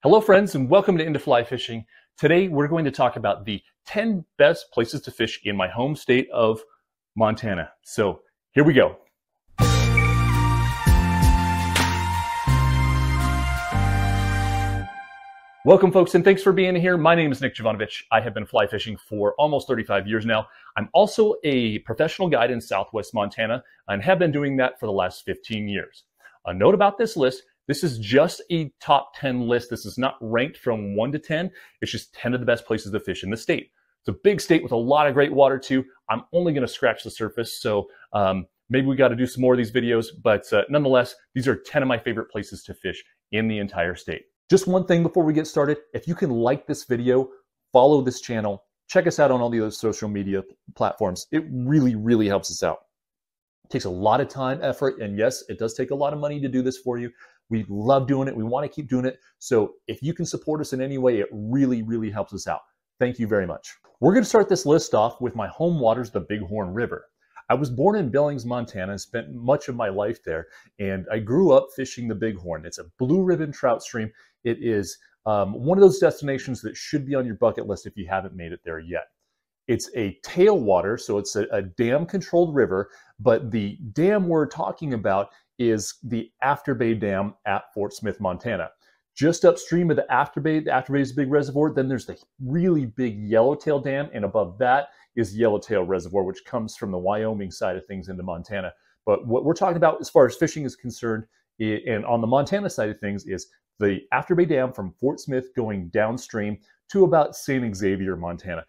Hello friends and welcome to Into Fly Fishing. Today we're going to talk about the 10 best places to fish in my home state of Montana. So here we go. Welcome folks and thanks for being here. My name is Nick Jovanovich. I have been fly fishing for almost 35 years now. I'm also a professional guide in Southwest Montana and have been doing that for the last 15 years. A note about this list: this is just a top 10 list. This is not ranked from 1 to 10. It's just 10 of the best places to fish in the state. It's a big state with a lot of great water too. I'm only going to scratch the surface, so maybe we got to do some more of these videos, but nonetheless, these are 10 of my favorite places to fish in the entire state. Just one thing before we get started: if you can like this video, follow this channel, check us out on all the other social media platforms. It really helps us out. It takes a lot of time, effort, and yes, it does take a lot of money to do this for you. We love doing it. We want to keep doing it. So if you can support us in any way, it really helps us out. Thank you very much. We're going to start this list off with my home waters, the Bighorn River. I was born in Billings, Montana, and spent much of my life there. And I grew up fishing the Bighorn. It's a blue ribbon trout stream. It is one of those destinations that should be on your bucket list if you haven't made it there yet. It's a tailwater, so it's a dam-controlled river, but the dam we're talking about is the Afterbay Dam at Fort Smith, Montana. Just upstream of the Afterbay is a big reservoir. Then there's the really big Yellowtail Dam, and above that is Yellowtail Reservoir, which comes from the Wyoming side of things into Montana. But what we're talking about as far as fishing is concerned, and on the Montana side of things, is the Afterbay Dam from Fort Smith going downstream to about St. Xavier, Montana.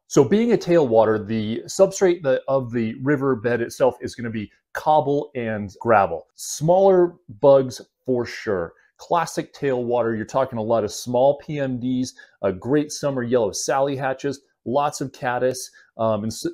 So being a tailwater, the substrate of the riverbed itself is going to be cobble and gravel. Smaller bugs for sure. Classic tailwater, you're talking a lot of small PMDs, great summer yellow Sally hatches, lots of caddis.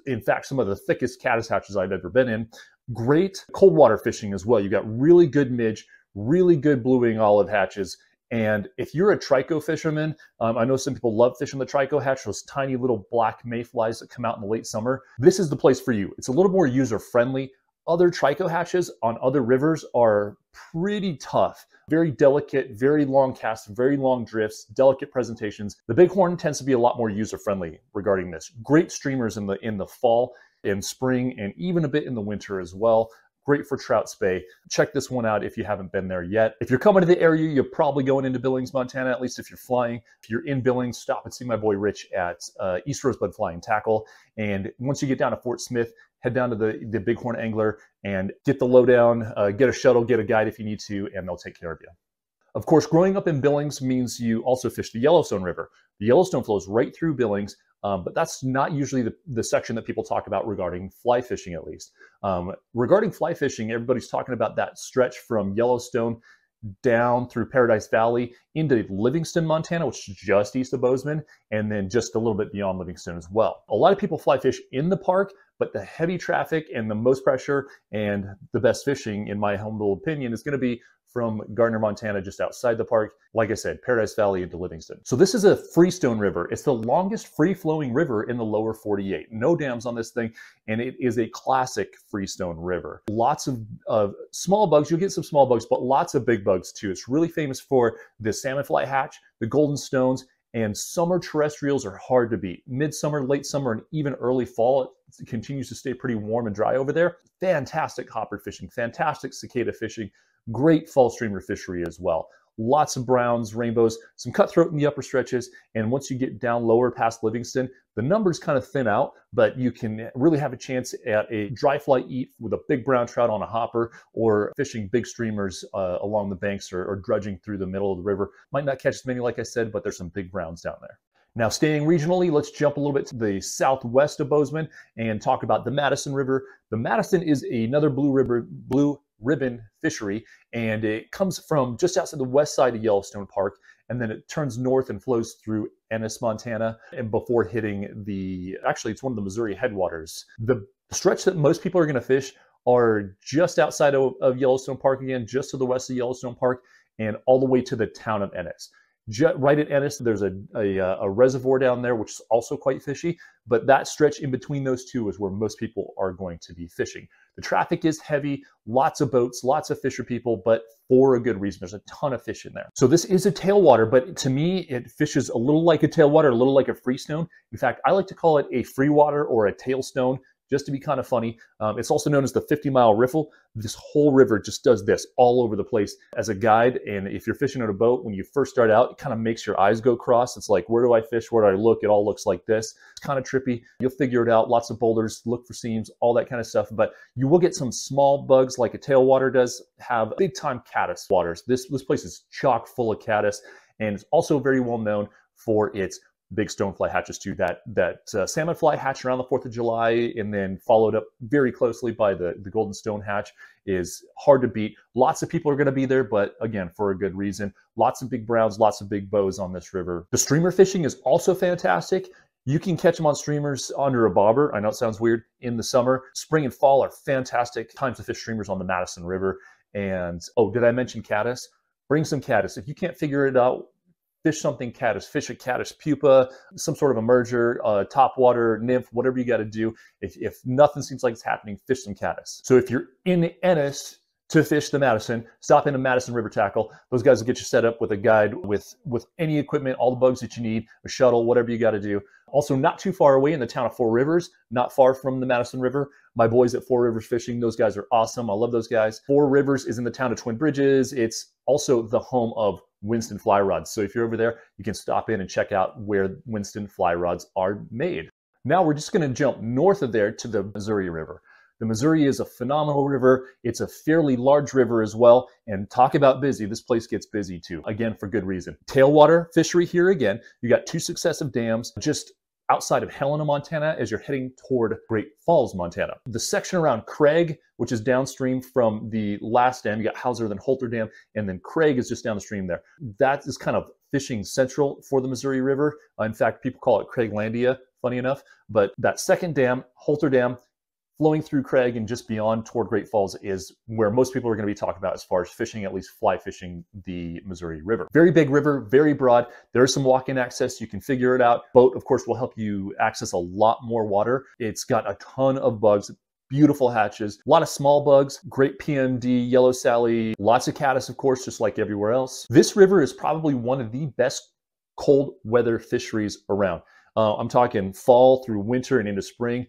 In fact, some of the thickest caddis hatches I've ever been in. Great cold water fishing as well. You've got really good midge, really good blue-wing olive hatches. And if you're a trico fisherman, I know some people love fishing the trico hatch, those tiny little black mayflies that come out in the late summer. This is the place for you. It's a little more user-friendly. Other trico hatches on other rivers are pretty tough. Very delicate, very long casts, very long drifts, delicate presentations. The Bighorn tends to be a lot more user-friendly regarding this. Great streamers in the fall and spring, and even a bit in the winter as well. Great for trout spay. Check this one out if you haven't been there yet. If you're coming to the area, you're probably going into Billings, Montana, at least if you're flying. If you're in Billings, stop and see my boy Rich at East Rosebud Flying Tackle. And once you get down to Fort Smith, head down to the Bighorn Angler and get the lowdown, get a shuttle, get a guide if you need to, and they'll take care of you. Of course, growing up in Billings means you also fish the Yellowstone River. The Yellowstone flows right through Billings, but that's not usually the section that people talk about regarding fly fishing, at least. Regarding fly fishing, everybody's talking about that stretch from Yellowstone down through Paradise Valley into Livingston, Montana, which is just east of Bozeman, and then just a little bit beyond Livingston as well. A lot of people fly fish in the park, but the heavy traffic and the most pressure and the best fishing, in my humble opinion, is going to be from Gardner, Montana, just outside the park. Like I said, Paradise Valley into Livingston. So this is a freestone river. It's the longest free-flowing river in the lower 48. No dams on this thing, and it is a classic freestone river. Lots of small bugs. You'll get some small bugs, but lots of big bugs too. It's really famous for the salmonfly hatch, the golden stones, and summer terrestrials are hard to beat. Midsummer, late summer, and even early fall, it continues to stay pretty warm and dry over there. Fantastic hopper fishing, fantastic cicada fishing, great fall streamer fishery as well. Lots of browns, rainbows, some cutthroat in the upper stretches, and once you get down lower past Livingston, the numbers kind of thin out, but you can really have a chance at a dry fly eat with a big brown trout on a hopper, or fishing big streamers along the banks, or drudging through the middle of the river. Might not catch as many, like I said, but there's some big browns down there. Now, staying regionally, let's jump a little bit to the southwest of Bozeman and talk about the Madison River. The Madison is another blue ribbon fishery, and it comes from just outside the west side of Yellowstone Park, and then it turns north and flows through Ennis, Montana, and before hitting actually it's one of the Missouri headwaters. The stretch that most people are going to fish are just outside of Yellowstone Park, again, just to the west of Yellowstone Park, and all the way to the town of Ennis. Right at Ennis, there's a reservoir down there, which is also quite fishy, but that stretch in between those two is where most people are going to be fishing. The traffic is heavy, lots of boats, lots of fisher people, but for a good reason. There's a ton of fish in there. So this is a tailwater, but to me, it fishes a little like a tailwater, a little like a freestone. In fact, I like to call it a free water or a tailstone, just to be kind of funny. It's also known as the 50-mile riffle. This whole river just does this all over the place as a guide. And if you're fishing on a boat, when you first start out, it kind of makes your eyes go cross. It's like, where do I fish? Where do I look? It all looks like this. It's kind of trippy. You'll figure it out. Lots of boulders, look for seams, all that kind of stuff. But you will get some small bugs like a tailwater does have big time caddis waters. This place is chock full of caddis, and it's also very well known for its big stonefly hatches too. That salmon fly hatch around the 4th of July and then followed up very closely by the golden stone hatch is hard to beat. Lots of people are going to be there, but again, for a good reason. Lots of big browns, lots of big bows on this river. The streamer fishing is also fantastic. You can catch them on streamers under a bobber. I know it sounds weird. In the summer, spring and fall are fantastic times to fish streamers on the Madison River. And oh, did I mention caddis? Bring some caddis. If you can't figure it out, fish something caddis, fish a caddis pupa, some sort of a merger, topwater, nymph, whatever you got to do. If nothing seems like it's happening, fish some caddis. So if you're in Ennis to fish the Madison, stop into Madison River Tackle. Those guys will get you set up with a guide with any equipment, all the bugs that you need, a shuttle, whatever you got to do. Also, not too far away in the town of Four Rivers, not far from the Madison River. My boys at Four Rivers Fishing, those guys are awesome. I love those guys. Four Rivers is in the town of Twin Bridges. It's also the home of Winston fly rods. So if you're over there, you can stop in and check out where Winston fly rods are made. Now we're just going to jump north of there to the Missouri River. The Missouri is a phenomenal river. It's a fairly large river as well. And talk about busy, this place gets busy too. Again, for good reason. Tailwater fishery here again. You got 2 successive dams just outside of Helena, Montana, as you're heading toward Great Falls, Montana. The section around Craig, which is downstream from the last dam, you got Hauser, then Holter Dam, and then Craig is just down the stream there. That is kind of fishing central for the Missouri River. In fact, people call it Craiglandia, funny enough. But that second dam, Holter Dam, flowing through Craig and just beyond toward Great Falls is where most people are going to be talking about as far as fishing, at least fly fishing the Missouri River. Very big river, very broad. There's some walk-in access. You can figure it out. Boat, of course, will help you access a lot more water. It's got a ton of bugs, beautiful hatches, a lot of small bugs, great PMD, yellow Sally, lots of caddis, of course, just like everywhere else. This river is probably one of the best cold weather fisheries around. I'm talking fall through winter and into spring.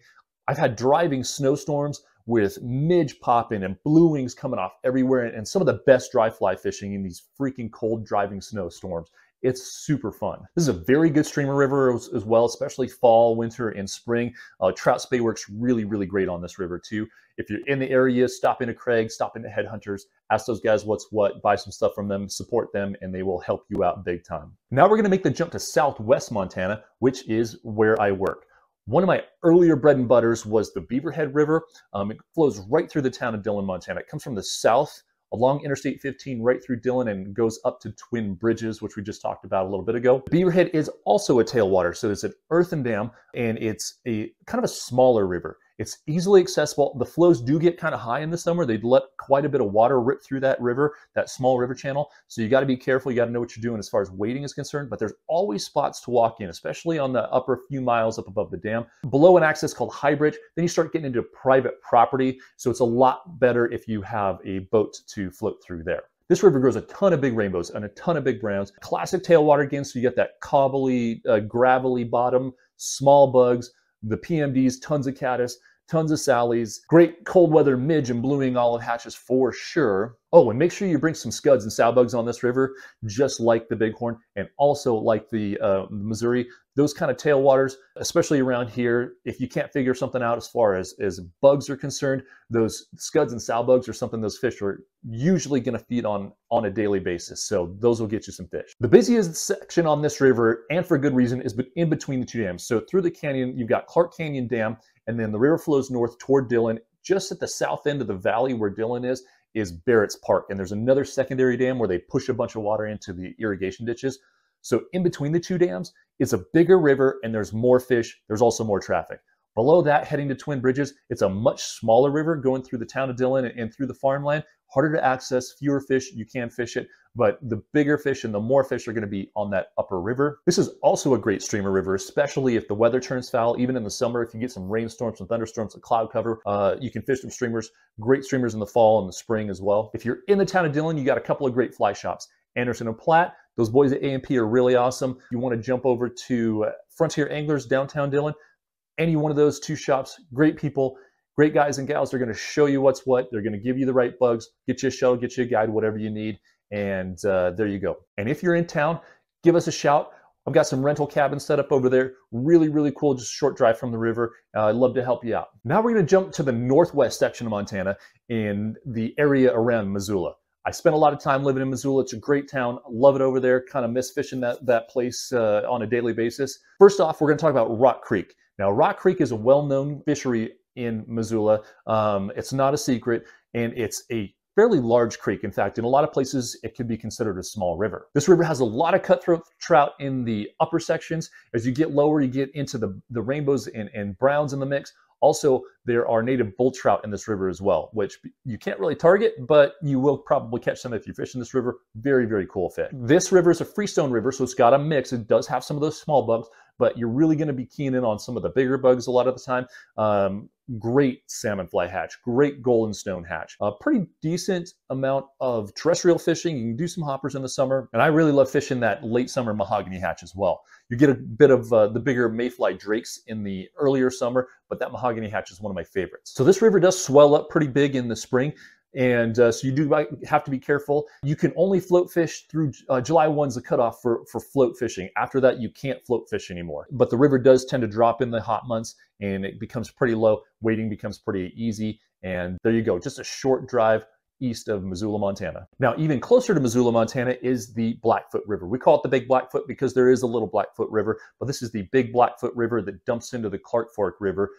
I've had driving snowstorms with midge popping and blue wings coming off everywhere, and some of the best dry fly fishing in these freaking cold driving snowstorms. It's super fun. This is a very good streamer river as well, especially fall, winter, and spring. Trout spay works really, really great on this river too. If you're in the area, stop into Craig, stop into Headhunters, ask those guys what's what, buy some stuff from them, support them, and they will help you out big time. Now we're gonna make the jump to Southwest Montana, which is where I work. One of my earlier bread and butters was the Beaverhead River. It flows right through the town of Dillon, Montana. It comes from the south along Interstate 15 right through Dillon and goes up to Twin Bridges, which we just talked about a little bit ago. Beaverhead is also a tailwater, so it's an earthen dam, and it's a kind of a smaller river. It's easily accessible. The flows do get kind of high in the summer. They'd let quite a bit of water rip through that river, that small river channel. So you got to be careful. You got to know what you're doing as far as wading is concerned, but there's always spots to walk in, especially on the upper few miles up above the dam. Below an access called High Bridge, then you start getting into private property. So it's a lot better if you have a boat to float through there. This river grows a ton of big rainbows and a ton of big browns. Classic tailwater again, so you get that cobbly, gravelly bottom, small bugs, the PMDs, tons of caddis, tons of Sallies, great cold weather midge and blue wing olive hatches for sure. Oh, and make sure you bring some scuds and sow bugs on this river, just like the Bighorn and also like the Missouri. Those kind of tailwaters, especially around here, if you can't figure something out as far as bugs are concerned, those scuds and sow bugs are something those fish are usually going to feed on a daily basis. So those will get you some fish. The busiest section on this river, and for good reason, is in between the two dams. So through the canyon, you've got Clark Canyon Dam, and then the river flows north toward Dillon. Just at the south end of the valley where Dillon is Barrett's Park. And there's another secondary dam where they push a bunch of water into the irrigation ditches. So in between the two dams, it's a bigger river and there's more fish. There's also more traffic. Below that, heading to Twin Bridges, it's a much smaller river going through the town of Dillon and through the farmland. Harder to access, fewer fish, you can fish it, but the bigger fish and the more fish are going to be on that upper river. This is also a great streamer river, especially if the weather turns foul. Even in the summer, if you get some rainstorms and thunderstorms and cloud cover, you can fish some streamers. Great streamers in the fall and the spring as well. If you're in the town of Dillon, you got a couple of great fly shops. Anderson and Platt, those boys at A&P are really awesome. If you want to jump over to Frontier Anglers, downtown Dillon, any one of those two shops, great people. Great guys and gals. They're going to show you what's what. They're going to give you the right bugs, get you a shuttle, get you a guide, whatever you need. And there you go. And if you're in town, give us a shout. I've got some rental cabins set up over there. Really, really cool. Just a short drive from the river. I'd love to help you out. Now we're going to jump to the northwest section of Montana in the area around Missoula. I spent a lot of time living in Missoula. It's a great town. Love it over there. Kind of miss fishing that place on a daily basis. First off, we're going to talk about Rock Creek. Now, Rock Creek is a well-known fishery in Missoula. It's not a secret, and it's a fairly large creek. In fact, in a lot of places, it could be considered a small river. This river has a lot of cutthroat trout in the upper sections. As you get lower, you get into the rainbows and browns in the mix. Also, there are native bull trout in this river as well, which you can't really target, but you will probably catch some if you fish in this river. Very, very cool fish. This river is a freestone river, so it's got a mix. It does have some of those small bugs, but you're really going to be keying in on some of the bigger bugs a lot of the time. Great salmon fly hatch, great golden stone hatch, a pretty decent amount of terrestrial fishing. You can do some hoppers in the summer, and I really love fishing that late summer mahogany hatch as well. You get a bit of the bigger mayfly drakes in the earlier summer, but that mahogany hatch is one of my favorites. So this river does swell up pretty big in the spring. And so you do have to be careful. You can only float fish through July 1's the cutoff for float fishing. After that, you can't float fish anymore. But the river does tend to drop in the hot months and it becomes pretty low. Wading becomes pretty easy. And there you go, just a short drive east of Missoula, Montana. Now, even closer to Missoula, Montana is the Blackfoot River. We call it the Big Blackfoot because there is a little Blackfoot River, but this is the Big Blackfoot River that dumps into the Clark Fork River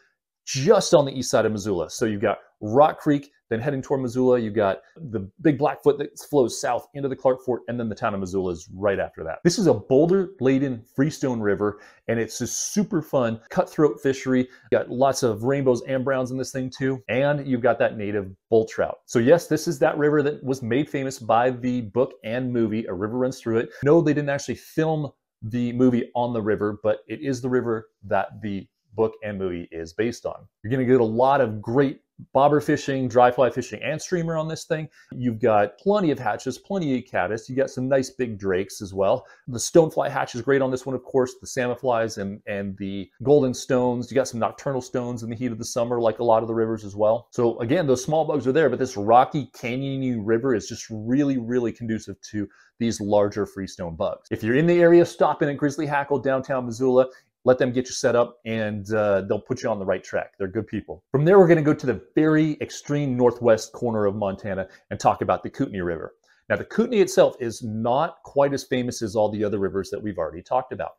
just on the east side of Missoula. So you've got Rock Creek, then heading toward Missoula, you've got the Big Blackfoot that flows south into the Clark Fork, and then the town of Missoula is right after that. This is a boulder-laden freestone river, and it's just super fun cutthroat fishery. You got lots of rainbows and browns in this thing too, and you've got that native bull trout. So yes, this is that river that was made famous by the book and movie, A River Runs Through It. No, they didn't actually film the movie on the river, but it is the river that the book and movie is based on. You're going to get a lot of great bobber fishing, dry fly fishing, and streamer on this thing. You've got plenty of hatches, plenty of caddis. You got some nice big drakes as well. The stonefly hatch is great on this one, of course, the salmon flies and the golden stones. You got some nocturnal stones in the heat of the summer, like a lot of the rivers as well. So again, those small bugs are there, but this rocky, canyony river is just really, really conducive to these larger freestone bugs. If you're in the area, stop in at Grizzly Hackle, downtown Missoula. Let them get you set up and they'll put you on the right track. They're good people. From there, we're going to go to the very extreme northwest corner of Montana and talk about the Kootenai River. Now, the Kootenai itself is not quite as famous as all the other rivers that we've already talked about,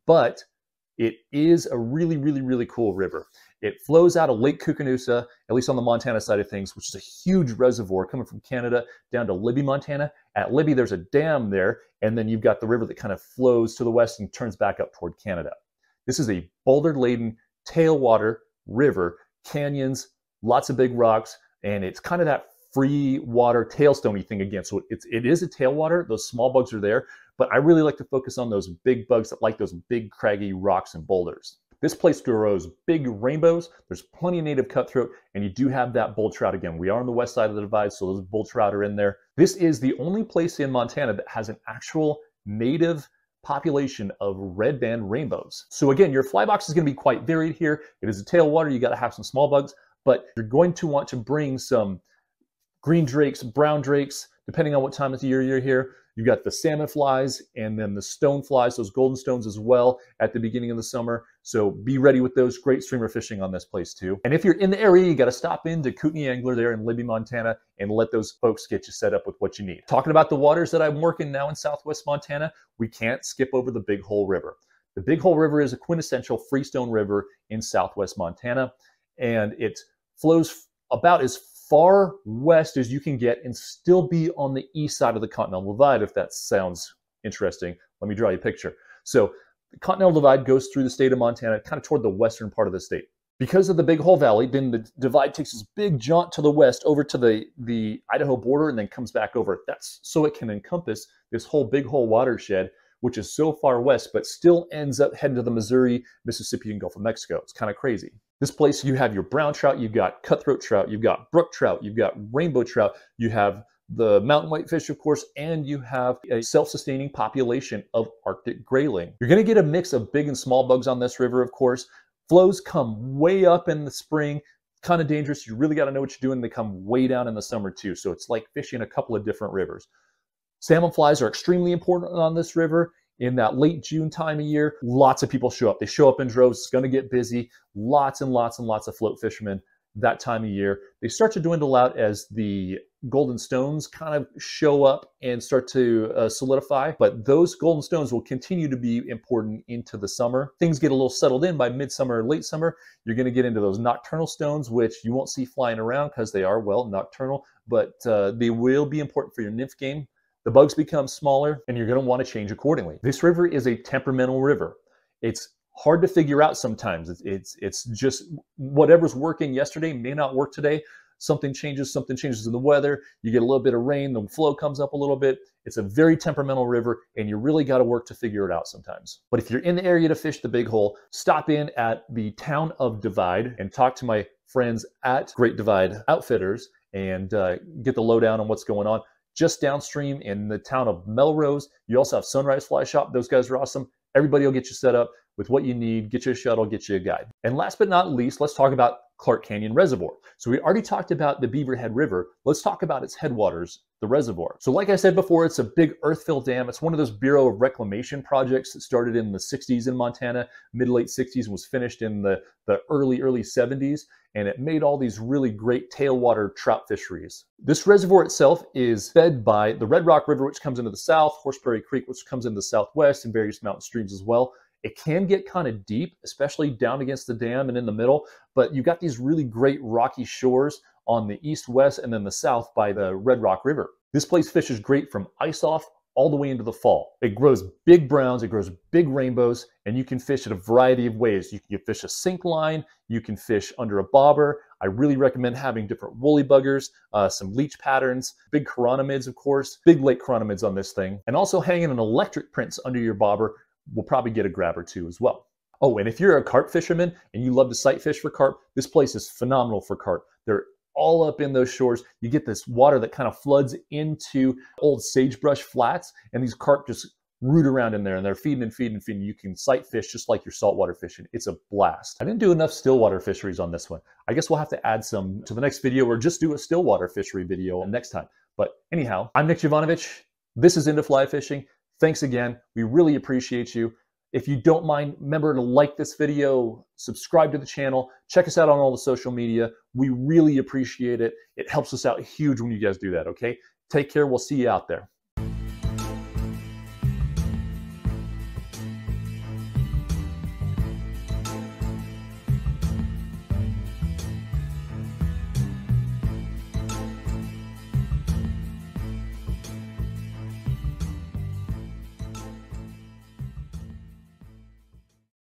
but it is a really, really, really cool river. It flows out of Lake Kootenai, at least on the Montana side of things, which is a huge reservoir coming from Canada down to Libby, Montana. At Libby, there's a dam there, and then you've got the river that kind of flows to the west and turns back up toward Canada. This is a boulder-laden tailwater river, canyons, lots of big rocks, and it's kind of that free water tailstone-y thing again. So it is a tailwater. Those small bugs are there, but I really like to focus on those big bugs that like those big craggy rocks and boulders. This place grows big rainbows. There's plenty of native cutthroat, and you do have that bull trout again. We are on the west side of the divide, so those bull trout are in there. This is the only place in Montana that has an actual native population of red band rainbows. So again, your fly box is going to be quite varied here. It is a tailwater. You got to have some small bugs, but you're going to want to bring some green drakes, brown drakes, depending on what time of the year you're here. You've got the salmon flies and then the stone flies, those golden stones as well at the beginning of the summer. So be ready with those. Great streamer fishing on this place too. And if you're in the area, you got to stop into Kootenai Angler there in Libby, Montana, and let those folks get you set up with what you need. Talking about the waters that I'm working now in Southwest Montana, we can't skip over the Big Hole River. The Big Hole River is a quintessential freestone river in Southwest Montana, and it flows about as far west as you can get and still be on the east side of the Continental Divide, if that sounds interesting. Let me draw you a picture. So the Continental Divide goes through the state of Montana, kind of toward the western part of the state. Because of the Big Hole Valley, then the divide takes this big jaunt to the west over to the Idaho border and then comes back over. That's so it can encompass this whole Big Hole watershed, which is so far west, but still ends up heading to the Missouri, Mississippi, and Gulf of Mexico. It's kind of crazy. This place, you have your brown trout, you've got cutthroat trout, you've got brook trout, you've got rainbow trout, you have the mountain whitefish, of course, and you have a self-sustaining population of Arctic grayling. You're going to get a mix of big and small bugs on this river, of course. Flows come way up in the spring, kind of dangerous. You really got to know what you're doing. They come way down in the summer too. So it's like fishing a couple of different rivers. Salmon flies are extremely important on this river. In that late June time of year, lots of people show up. They show up in droves. It's going to get busy. Lots and lots and lots of float fishermen that time of year. They start to dwindle out as the golden stones kind of show up and start to solidify, but those golden stones will continue to be important into the summer. Things get a little settled in by midsummer or late summer. You're going to get into those nocturnal stones, which you won't see flying around because they are, well, nocturnal, but they will be important for your nymph game. The bugs become smaller and you're going to want to change accordingly. This river is a temperamental river. It's hard to figure out sometimes. It's just whatever's working yesterday may not work today. Something changes in the weather. You get a little bit of rain, the flow comes up a little bit. It's a very temperamental river and you really got to work to figure it out sometimes. But if you're in the area to fish the Big Hole, stop in at the town of Divide and talk to my friends at Great Divide Outfitters and get the lowdown on what's going on. Just downstream in the town of Melrose, you also have Sunrise Fly Shop. Those guys are awesome. Everybody will get you set up with what you need, get you a shuttle, get you a guide. And last but not least, let's talk about Clark Canyon Reservoir. So we already talked about the Beaverhead River. Let's talk about its headwaters, the reservoir. So like I said before, it's a big earth-fill dam. It's one of those Bureau of Reclamation projects that started in the 60s in Montana, mid-late 60s, and was finished in the early 70s. And it made all these really great tailwater trout fisheries. This reservoir itself is fed by the Red Rock River, which comes into the south, Horseberry Creek, which comes into the southwest, and various mountain streams as well. It can get kind of deep, especially down against the dam and in the middle, but you've got these really great rocky shores on the east, west, and then the south by the Red Rock River. This place fishes great from ice off all the way into the fall. It grows big browns, it grows big rainbows, and you can fish it a variety of ways. You can fish a sink line, you can fish under a bobber. I really recommend having different woolly buggers, some leech patterns, big chironomids, of course, big lake chironomids on this thing, and also hanging an electric prince under your bobber will probably get a grab or two as well. Oh, and if you're a carp fisherman and you love to sight fish for carp, this place is phenomenal for carp. They're all up in those shores. You get this water that kind of floods into old sagebrush flats, and these carp just root around in there, and they're feeding and feeding and feeding. You can sight fish just like you're saltwater fishing. It's a blast. I didn't do enough stillwater fisheries on this one. I guess we'll have to add some to the next video or just do a stillwater fishery video next time. But anyhow, I'm Nick Jovanovich. This is Into Fly Fishing. Thanks again. We really appreciate you. If you don't mind, remember to like this video, subscribe to the channel, check us out on all the social media. We really appreciate it. It helps us out huge when you guys do that, okay? Take care. We'll see you out there.